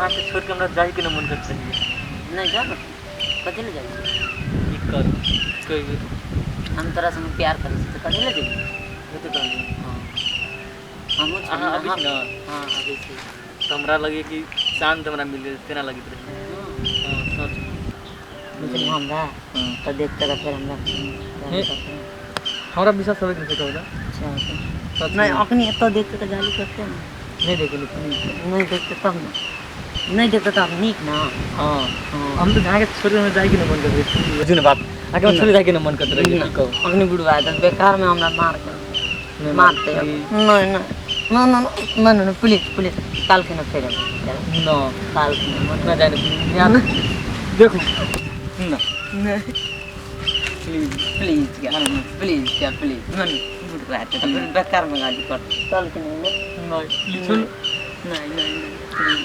यहाँ से छोड़ के हमरा जाए के न मन करते है। नहीं जा कथी ले जाई ई कर कोई हम तोरा संग प्यार करे तो कथी ले जाई होते तो हां हम हां अभी ना हां अभी से तो हमरा लगे कि शांत हमरा मिले तेना लगित रहे। हां सच लेकिन हमरा तो देखते रह फिर हमरा हमरा विश्वास होवे नहीं कहला सच नहीं अपनी तो देखते तो गाली करते हैं नहीं देखे लेकिन नहीं देखते तब ना नहीं देखते तब नीक ना हां हम तो जहाँ के छोड़ के जाए के न मन कर रहे बुझिन बात आके छोड़ जाए के न मन करते रहे को अपनी बुढ़वा है बेकार में हमरा मार कर मारते हैं नहीं नहीं ना ना ना ना पुलिस पुलिस काल के न फेरे नो काल के मन ना जाने यार देखो ना नहीं प्लीज प्लीज क्या प्लीज क्या प्लीज मन बुढ़वा है तो फिर बेकार में गाली कर काल के नहीं नहीं सुन नहीं नहीं प्लीज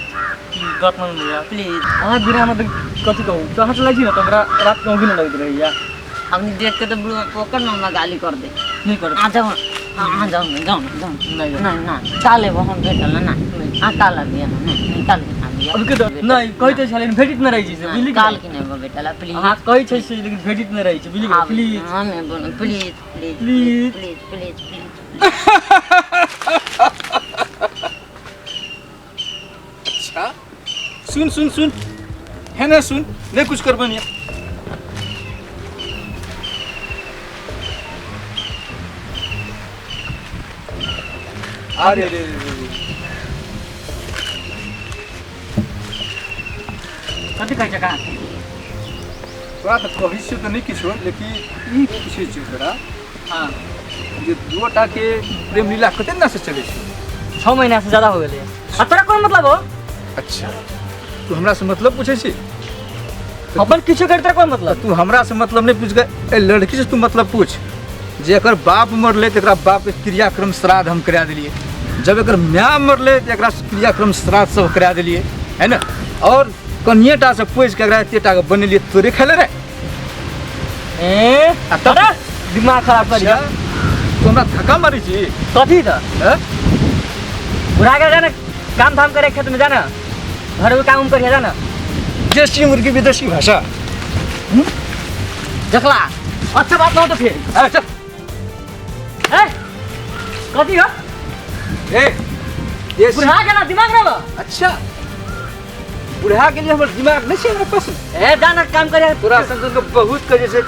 बात मान लिया प्लीज हां बिना मतलब कथि कहूं तो हाथ लगी ना तो हमरा रात को भी न लगत रही यार हमने देख के तो बुढ़वा पोकर में हमरा गाली कर दे नहीं कर आ जाओ हाँ जाओ जाओ जाओ नहीं ना काले वो हम भेटल ना हाँ काला बिया नहीं काल के हम बिया अब के नहीं कहते छले भेटित न रही छी से बिल्ली काल के नहीं भेटल प्लीज हां कहै छै से लेकिन भेटित न रही छी बिल्ली प्लीज हमें बोलो please please please please please please अच्छा सुन सुन सुन है ना सुन नहीं कुछ कर बनिया अरे रे कथि कहै छ का तोरा तो भविष्य तो नहीं किछो लेकिन ई पूछे छी तोरा हां ये दुटा के प्रेम लीला कते ना से चले छै 6 महीना से ज्यादा हो गेले आ तोरा कोन मतलब हो अच्छा तू हमरा से मतलब पूछे छी अपन किछो करते कोन मतलब तू हमरा से मतलब नहीं पूछ गए ए लड़की से तू मतलब पूछ जेकर बाप मरले त एकरा बाप के क्रियाक्रम श्राद्ध हम करा देलिए जब एकर मां मरले त एकरा क्रियाक्रम श्राद्ध सब करा देलिए है ना और कन्याटा से पूछ के एकरा एतेटा के बनेलिए तोरे खेले रे ए तोरा दिमाग खराब कर दिया तू हमरा धक्का मारी छी कथि त हैं बुढ़ा के जाना काम धाम करे खेत में जाना घर में काम कर जाना देशी मुर्गी विदेशी भाषा देखला अच्छा बात ना हो तो फिर चल ए कथि हो ए ये बुढ़ा के ना दिमाग ना लो अच्छा बुढ़ा के लिए हमर दिमाग नहीं छै हमरा पास ए जाना काम करे तोरा संग तो बहुत के जैसे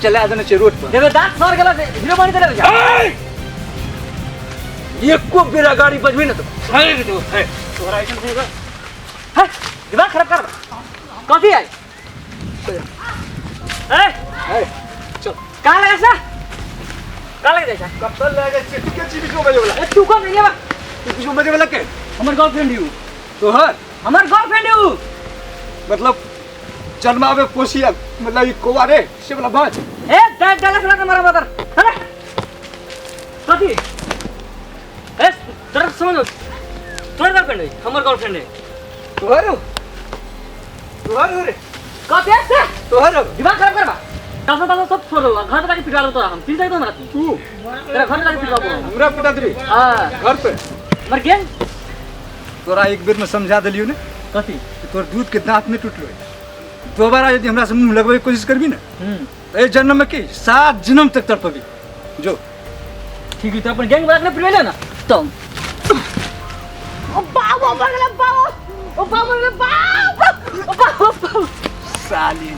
चला देने छै रोड पर देवे दांत सर गेला हीरो बन करे जा एको बेरा गाड़ी बजबी ना तो सारे के तो है तोरा ऐसा नहीं है दिमाग खराब कर कथि है ए चल का लगे सा का लगे जैसा कब तक लगे छै तू के चीज को बजे वाला ए तू कौन नहीं है तू किसको बजे वाला के हमर गर्लफ्रेंड यू तोहर हमर गर्लफ्रेंड यू मतलब जन्मावे कोसिया मतलब ई कोवा रे से वाला बात ए डाल डाल के मारा मदर अरे कथि ए तोरा समझ तोर गर्लफ्रेंड है हमर गर्लफ्रेंड है तोहर रे कथि है तोहर दिमाग खराब करबा दादा दादा सब छोड़ लो घर तक पिटवा लो तोरा हम तीन जाए तो हमरा तू तेरा घर तक पिटवा बोल हमरा पिटा दे हां घर पे मर के तोरा एक बेर में समझा देलियो ने कथि कि तोर दूध के दांत नहीं टूटलो दोबारा यदि हमरा से मुंह लगबै के कोशिश करबी ना ए जन्म में की 7 जन्म तक तड़पबी जो ठीक है तो अपन गैंग वाला ने पिटवा ना तुम ओ बाबा बगला बाबा ओ बाबा रे बाबा ओ बाबा साली